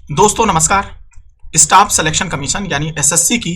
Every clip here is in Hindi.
दोस्तों नमस्कार। स्टाफ सिलेक्शन कमीशन यानी एसएससी की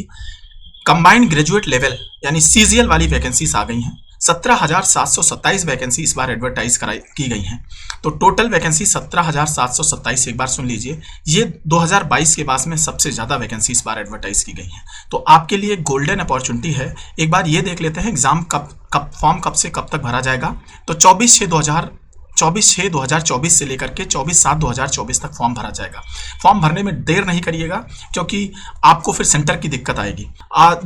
कंबाइंड ग्रेजुएट लेवल यानी सीजीएल वाली वैकेंसीज आ गई हैं। 17,727 वैकेंसी इस बार एडवर्टाइज की गई हैं। तो टोटल वैकेंसी 17,727, एक बार सुन लीजिए, ये 2022 के बाद में सबसे ज़्यादा वैकेंसी इस बार एडवर्टाइज की गई हैं। तो आपके लिए गोल्डन अपॉर्चुनिटी है। एक बार ये देख लेते हैं एग्जाम कब फॉर्म कब से कब तक भरा जाएगा। तो 24/6/2024 से लेकर के 24/7/2024 तक फॉर्म भरा जाएगा। फॉर्म भरने में देर नहीं करिएगा, क्योंकि आपको फिर सेंटर की दिक्कत आएगी।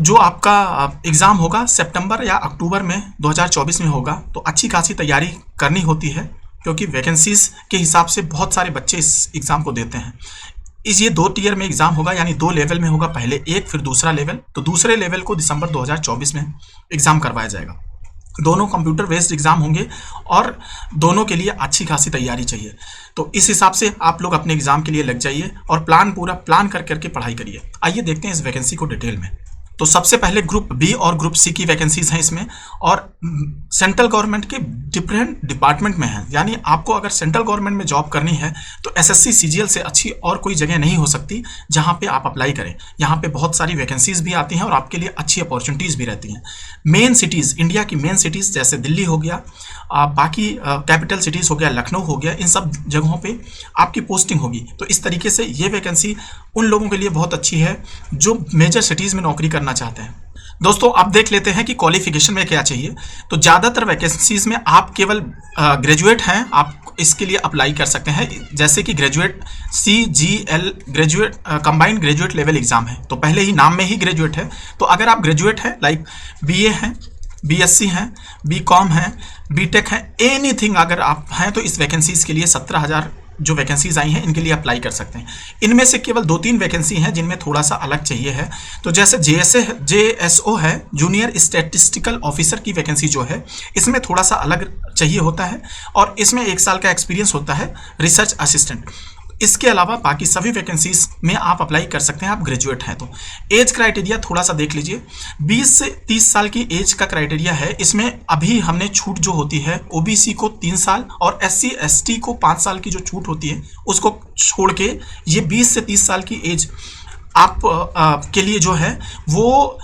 जो आपका एग्ज़ाम होगा सितंबर या अक्टूबर में 2024 में होगा, तो अच्छी खासी तैयारी करनी होती है, क्योंकि वैकेंसीज के हिसाब से बहुत सारे बच्चे इस एग्ज़ाम को देते हैं। ये 2 टियर में एग्ज़ाम होगा, यानी 2 लेवल में होगा, पहले एक फिर दूसरा लेवल। तो दूसरे लेवल को दिसंबर 2024 में एग्ज़ाम करवाया जाएगा। दोनों कंप्यूटर बेस्ड एग्जाम होंगे और दोनों के लिए अच्छी खासी तैयारी चाहिए। तो इस हिसाब से आप लोग अपने एग्जाम के लिए लग जाइए और पूरा प्लान करके पढ़ाई करिए। आइए देखते हैं इस वैकेंसी को डिटेल में। तो सबसे पहले ग्रुप बी और ग्रुप सी की वैकेंसीज हैं इसमें, और सेंट्रल गवर्नमेंट के डिफरेंट डिपार्टमेंट में हैं। यानी आपको अगर सेंट्रल गवर्नमेंट में जॉब करनी है तो एसएससी सीजीएल से अच्छी और कोई जगह नहीं हो सकती जहां पे आप अप्लाई करें। यहाँ पे बहुत सारी वैकेंसीज भी आती हैं और आपके लिए अच्छी अपॉर्चुनिटीज़ भी रहती हैं। मेन सिटीज़, इंडिया की मेन सिटीज़ जैसे दिल्ली हो गया, बाकी कैपिटल सिटीज़ हो गया, लखनऊ हो गया, इन सब जगहों पे आपकी पोस्टिंग होगी। तो इस तरीके से ये वैकेंसी उन लोगों के लिए बहुत अच्छी है जो मेजर सिटीज़ में नौकरी करना चाहते हैं। दोस्तों अब देख लेते हैं कि क्वालिफिकेशन में क्या चाहिए। तो ज़्यादातर वैकेंसीज में आप केवल ग्रेजुएट हैं, आप इसके लिए अप्लाई कर सकते हैं। जैसे कि graduate CGL graduate combined graduate level exam है, तो पहले ही नाम में ही ग्रेजुएट है। तो अगर आप ग्रेजुएट हैं, लाइक BA हैं, BSc हैं, BCom हैं, BTech हैं, एनीथिंग अगर आप हैं, तो इस वैकेंसीज के लिए 17,000 जो वैकेंसीज आई हैं इनके लिए अप्लाई कर सकते हैं। इनमें से केवल 2-3 वैकेंसी हैं जिनमें थोड़ा सा अलग चाहिए है। तो जैसे JSO है, जूनियर स्टैटिस्टिकल ऑफिसर की वैकेंसी जो है, इसमें थोड़ा सा अलग चाहिए होता है और इसमें 1 साल का एक्सपीरियंस होता है, रिसर्च असिस्टेंट। इसके अलावा बाकी सभी वैकेंसीज में आप अप्लाई कर सकते हैं, आप ग्रेजुएट हैं तो। एज क्राइटेरिया थोड़ा सा देख लीजिए। 20 से 30 साल की एज का क्राइटेरिया है। इसमें अभी हमने छूट जो होती है OBC को 3 साल और SC ST को 5 साल की जो छूट होती है उसको छोड़ के ये 20 से 30 साल की एज आप के लिए जो है वो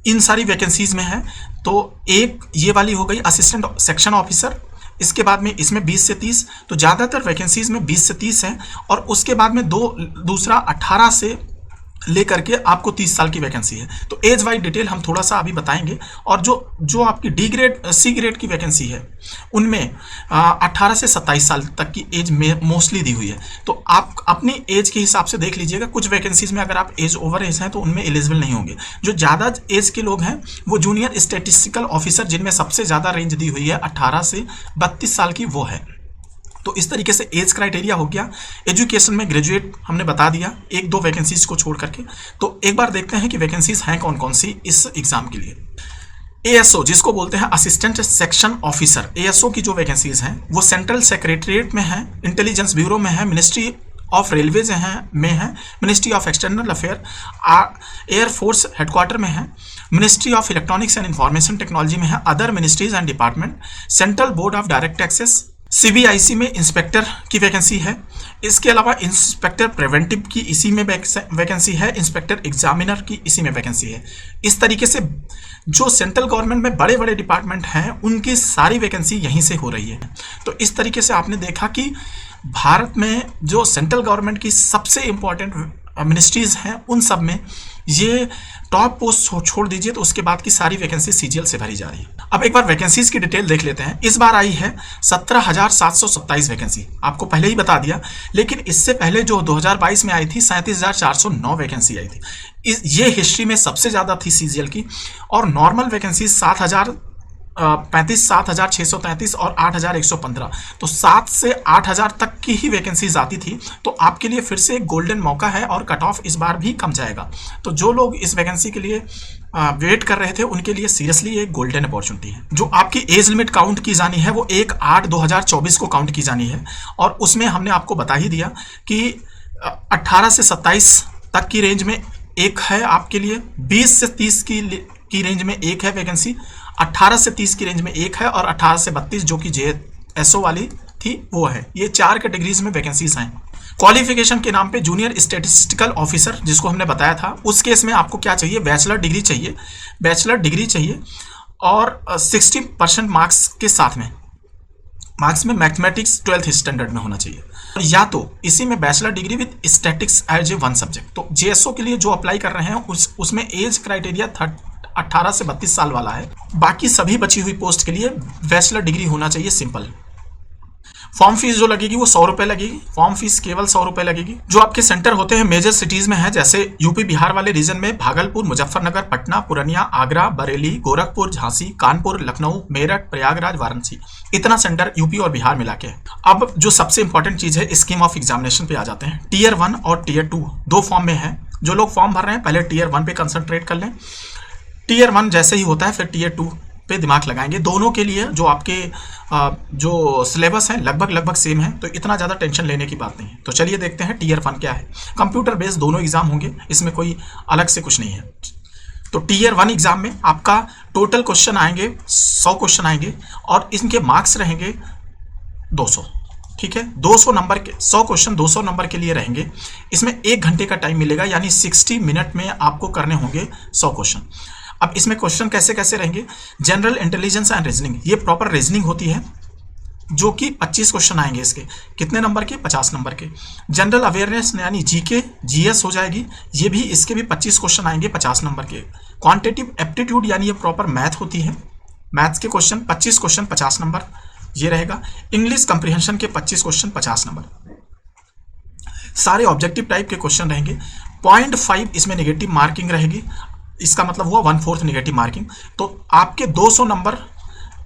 इन सारी वैकेंसीज में है। तो एक ये वाली हो गई असिस्टेंट सेक्शन ऑफिसर। इसके बाद में इसमें 20 से 30, तो ज़्यादातर वैकेंसीज में 20 से 30 हैं। और उसके बाद में दूसरा 18 से लेकर के आपको 30 साल की वैकेंसी है। तो एज वाइज डिटेल हम थोड़ा सा अभी बताएंगे। और जो आपकी D ग्रेड C ग्रेड की वैकेंसी है उनमें 18 से 27 साल तक की एज में मोस्टली दी हुई है। तो आप अपनी एज के हिसाब से देख लीजिएगा। कुछ वैकेंसीज में अगर आप एज ओवर एज हैं तो उनमें एलिजिबल नहीं होंगे। जो ज़्यादा एज के लोग हैं वो जूनियर स्टैटिस्टिकल ऑफिसर, जिनमें सबसे ज़्यादा रेंज दी हुई है 18 से 32 साल की, वो है। तो इस तरीके से एज क्राइटेरिया हो गया। एजुकेशन में ग्रेजुएट हमने बता दिया 1-2 वैकेंसीज को छोड़ करके। तो एक बार देखते हैं कि वैकेंसीज हैं कौन कौन सी इस एग्जाम के लिए। ASO जिसको बोलते हैं असिस्टेंट सेक्शन ऑफिसर, ASO की जो वैकेंसीज हैं वो सेंट्रल सेक्रेटरीट में है, इंटेलिजेंस ब्यूरो में है, मिनिस्ट्री ऑफ रेलवेज में है, ministry of external affair, air force headquarter में है, ministry of electronics and information technology में है, other ministries and department, central board of direct taxes, CBIC में इंस्पेक्टर की वैकेंसी है। इसके अलावा इंस्पेक्टर प्रिवेंटिव की इसी में वैकेंसी है, इंस्पेक्टर एग्जामिनर की इसी में वैकेंसी है। इस तरीके से जो सेंट्रल गवर्नमेंट में बड़े बड़े डिपार्टमेंट हैं उनकी सारी वैकेंसी यहीं से हो रही है। तो इस तरीके से आपने देखा कि भारत में जो सेंट्रल गवर्नमेंट की सबसे इम्पोर्टेंट मिनिस्ट्रीज हैं उन सब में ये टॉप पोस्ट छोड़ दीजिए, तो उसके बाद की सारी वैकेंसी CGL से भरी जा रही है। अब एक बार वैकेंसीज की डिटेल देख लेते हैं। इस बार आई है 17,727 वैकेंसी, आपको पहले ही बता दिया। लेकिन इससे पहले जो 2022 में आई थी 37,409 वैकेंसी आई थी। ये हिस्ट्री में सबसे ज़्यादा थी CGL की। और नॉर्मल वैकेंसी 7,633 और 8,115, तो 7 से 8,000 तक की ही वैकेंसीज आती थी। तो आपके लिए फिर से एक गोल्डन मौका है और कट ऑफ इस बार भी कम जाएगा। तो जो लोग इस वैकेंसी के लिए वेट कर रहे थे उनके लिए सीरियसली एक गोल्डन अपॉर्चुनिटी है। जो आपकी एज लिमिट काउंट की जानी है वो 1/8/2024 को काउंट की जानी है। और उसमें हमने आपको बता ही दिया कि 18 से 27 तक की रेंज में एक है आपके लिए, 20 से 30 की रेंज में एक है वैकेंसी, 18 से 30 की रेंज में एक है, और 18 से 32 जो कि JSO वाली थी वो है। ये 4 कैटेगरीज में वैकेंसीज हैं। क्वालिफिकेशन के नाम पे जूनियर स्टैटिस्टिकल ऑफिसर जिसको हमने बताया था, उस केस में आपको क्या चाहिए, बैचलर डिग्री चाहिए, बैचलर डिग्री चाहिए और 60% मार्क्स के साथ में, मार्क्स में मैथमेटिक्स 12th स्टैंडर्ड में होना चाहिए, और या तो इसी में bachelor degree with statics as a one subject. तो जेएसओ के लिए जो अप्लाई कर रहे हैं उसमें एज क्राइटेरिया 18 से 32 साल वाला है। बाकी सभी बची हुई पोस्ट के लिए बैचलर डिग्री होना चाहिए सिंपल। फॉर्म फीस जो लगेगी वो 100 रुपये लगेगी, फॉर्म फीस केवल 100 रुपये लगेगी। जो आपके सेंटर होते हैं मेजर सिटीज में है, जैसे यूपी बिहार वाले रीजन में भागलपुर, मुजफ्फरनगर, पटना, पूर्णिया, आगरा, बरेली, गोरखपुर, झांसी, कानपुर, लखनऊ, मेरठ, प्रयागराज, वाराणसी, इतना सेंटर यूपी और बिहार मिला के है। अब जो सबसे इंपॉर्टेंट चीज है, स्कीम ऑफ एग्जामिनेशन पे आ जाते हैं। टीयर 1 और टीयर 2 दो फॉर्म में है। जो लोग फॉर्म भर रहे हैं पहले टीयर 1 पे कंसंट्रेट कर लें। टीयर 1 जैसे ही होता है फिर टीयर 2 पे दिमाग लगाएंगे। दोनों के लिए जो आपके जो सिलेबस है लगभग सेम है, तो इतना ज़्यादा टेंशन लेने की बात नहीं है। तो चलिए देखते हैं टीयर 1 क्या है। कंप्यूटर बेस्ड दोनों एग्जाम होंगे, इसमें कोई अलग से कुछ नहीं है। तो टीयर 1 एग्जाम में आपका टोटल क्वेश्चन आएंगे 100 क्वेश्चन आएंगे और इनके मार्क्स रहेंगे 200। ठीक है, 200 नंबर के 100 क्वेश्चन 200 नंबर के लिए रहेंगे। इसमें 1 घंटे का टाइम मिलेगा, यानी 60 मिनट में आपको करने होंगे 100 क्वेश्चन। अब इसमें क्वेश्चन कैसे कैसे रहेंगे, जनरल इंटेलिजेंस एंड रीजनिंग, ये प्रॉपर रीजनिंग होती है, जो कि 25 क्वेश्चन आएंगे। इसके कितने नंबर के, 50 नंबर के। जनरल अवेयरनेस यानी जीके जीएस हो जाएगी, ये भी, इसके भी 25 क्वेश्चन आएंगे 50 नंबर के। क्वांटिटेटिव एप्टीट्यूड यानी ये प्रॉपर मैथ होती है, मैथ्स के क्वेश्चन 25 क्वेश्चन 50 नंबर ये रहेगा। इंग्लिश कंप्रीहेंशन के 25 क्वेश्चन 50 नंबर। सारे ऑब्जेक्टिव टाइप के क्वेश्चन रहेंगे। 0.5 इसमें नेगेटिव मार्किंग रहेगी, इसका मतलब हुआ 1/4 नेगेटिव मार्किंग। तो आपके 200 नंबर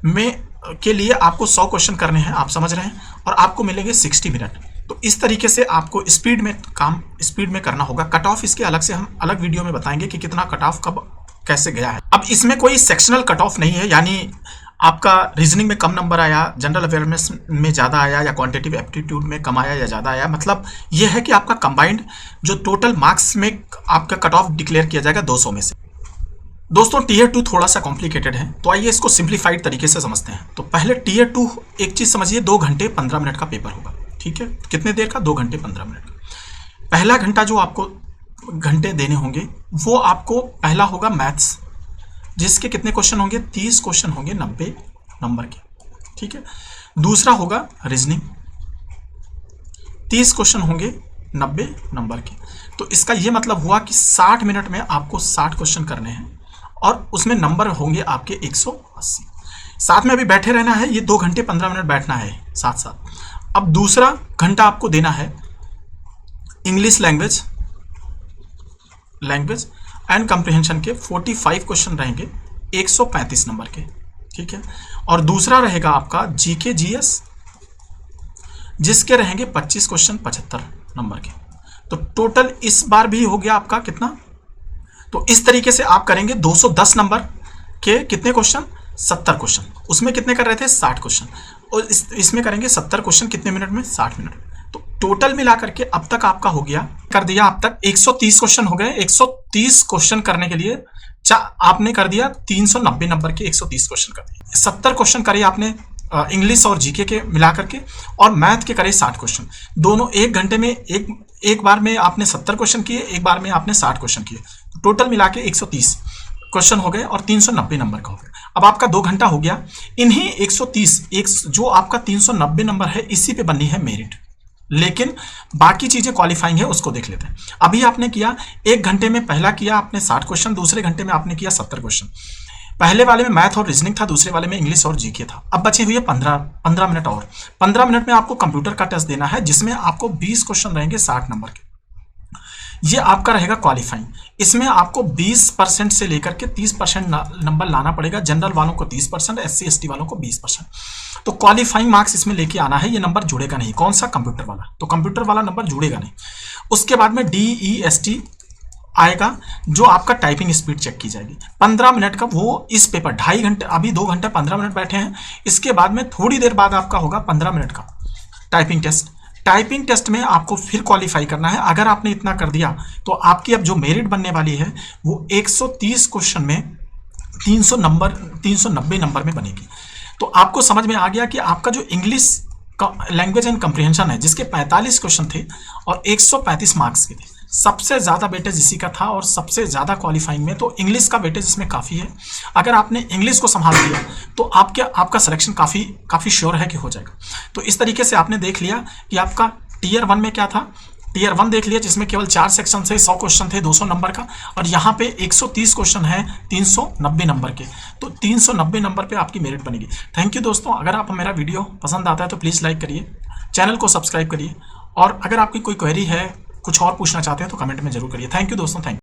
में के लिए आपको 100 क्वेश्चन करने हैं, आप समझ रहे हैं, और आपको मिलेंगे 60 मिनट। तो इस तरीके से आपको स्पीड में करना होगा। कट ऑफ इसके अलग से हम अलग वीडियो में बताएंगे कि कितना कट ऑफ कब कैसे गया है। अब इसमें कोई सेक्शनल कट ऑफ नहीं है, यानी आपका रीजनिंग में कम नंबर आया, जनरल अवेयरनेस में ज़्यादा आया, या क्वांटिटेटिव एप्टीट्यूड में कम आया या ज़्यादा आया, मतलब ये है कि आपका कंबाइंड जो टोटल मार्क्स में आपका कट ऑफ डिक्लेयर किया जाएगा 200 में से। दोस्तों टीयर 2 थोड़ा सा कॉम्प्लिकेटेड है, तो आइए इसको सिंप्लीफाइड तरीके से समझते हैं। तो पहले टीयर 2 एक चीज़ समझिए, 2 घंटे 15 मिनट का पेपर होगा। ठीक है, कितने देर का, 2 घंटे 15 मिनट। पहला घंटा जो आपको घंटे देने होंगे वो आपको पहला होगा मैथ्स, जिसके कितने क्वेश्चन होंगे, 30 क्वेश्चन होंगे 90 नंबर के। ठीक है, दूसरा होगा रीजनिंग, 30 क्वेश्चन होंगे 90 नंबर के। तो इसका ये मतलब हुआ कि 60 मिनट में आपको 60 क्वेश्चन करने हैं और उसमें नंबर होंगे आपके 180। साथ में अभी बैठे रहना है, ये 2 घंटे 15 मिनट बैठना है साथ साथ। अब दूसरा घंटा आपको देना है इंग्लिश लैंग्वेज एंड कंप्रीहेंशन के 45 क्वेश्चन रहेंगे 135 नंबर के। ठीक है, और दूसरा रहेगा आपका जीके जीएस, जिसके रहेंगे 25 क्वेश्चन 75 नंबर के। तो टोटल इस बार भी हो गया आपका कितना, तो इस तरीके से आप करेंगे 210 नंबर के कितने क्वेश्चन, 70 क्वेश्चन। उसमें कितने कर रहे थे, 60 क्वेश्चन, और इसमें करेंगे 70 क्वेश्चन कितने मिनट में, 60 मिनट। तो टोटल मिला करके अब तक आपका हो गया, कर दिया अब तक 130 क्वेश्चन हो गए। 130 क्वेश्चन करने के लिए आपने कर दिया 390 नंबर के 130 क्वेश्चन कर दिए। 70 क्वेश्चन करे आपने इंग्लिश और जीके के मिला करके, और मैथ के करे 60 क्वेश्चन। दोनों 1 घंटे में एक बार में आपने 70 क्वेश्चन किए, एक बार में आपने 60 क्वेश्चन किए। तो टोटल मिला के 130 क्वेश्चन हो गए और 390 नंबर का हो गया। अब आपका 2 घंटा हो गया। इन्हीं 130 जो आपका 390 नंबर है, इसी पे बननी है मेरिट। लेकिन बाकी चीजें क्वालिफाइंग है, उसको देख लेते हैं। अभी आपने किया 1 घंटे में, पहला किया आपने 60 क्वेश्चन, दूसरे घंटे में आपने किया 70 क्वेश्चन। पहले वाले में मैथ और रीजनिंग था, दूसरे वाले में इंग्लिश और जीके था। अब बचे हुए 15 मिनट और 15 मिनट में आपको कंप्यूटर का टेस्ट देना है, जिसमें आपको 20 क्वेश्चन रहेंगे 60 नंबर के। ये आपका रहेगा क्वालिफाइंग। इसमें आपको 20% से लेकर के 30% नंबर लाना पड़ेगा। जनरल वालों को 30%, SC ST वालों को 20%। तो क्वालिफाइंग मार्क्स इसमें लेके आना है। ये नंबर जुड़ेगा नहीं, कौन सा, कंप्यूटर वाला। तो कंप्यूटर वाला नंबर जुड़ेगा नहीं। उसके बाद में DEST आएगा, जो आपका टाइपिंग स्पीड चेक की जाएगी 15 मिनट का। वो इस पेपर 2.5 घंटे, अभी 2 घंटे 15 मिनट बैठे हैं। इसके बाद में थोड़ी देर बाद आपका होगा 15 मिनट का टाइपिंग टेस्ट। टाइपिंग टेस्ट में आपको फिर क्वालिफाई करना है। अगर आपने इतना कर दिया तो आपकी अब जो मेरिट बनने वाली है वो 130 क्वेश्चन में 390 नंबर में बनेगी। तो आपको समझ में आ गया कि आपका जो इंग्लिश लैंग्वेज एंड कंप्रिहेंशन है जिसके 45 क्वेश्चन थे और 135 मार्क्स के थे। सबसे ज़्यादा वेटेज इसी का था और सबसे ज़्यादा क्वालिफाइंग में तो इंग्लिश का वेटेज इसमें काफ़ी है। अगर आपने इंग्लिश को संभाल लिया तो आपका सिलेक्शन काफ़ी श्योर है कि हो जाएगा। तो इस तरीके से आपने देख लिया कि आपका टीयर 1 में क्या था। टीयर 1 देख लिया जिसमें केवल 4 सेक्शन थे, 100 क्वेश्चन थे 200 नंबर का, और यहाँ पे 130 क्वेश्चन है 390 नंबर के। तो 390 नंबर पे आपकी मेरिट बनेगी। थैंक यू दोस्तों। अगर आप मेरा वीडियो पसंद आता है तो प्लीज़ लाइक करिए, चैनल को सब्सक्राइब करिए, और अगर आपकी कोई क्वेरी है, कुछ और पूछना चाहते हैं तो कमेंट में जरूर करिए। थैंक यू दोस्तों, थैंक यू।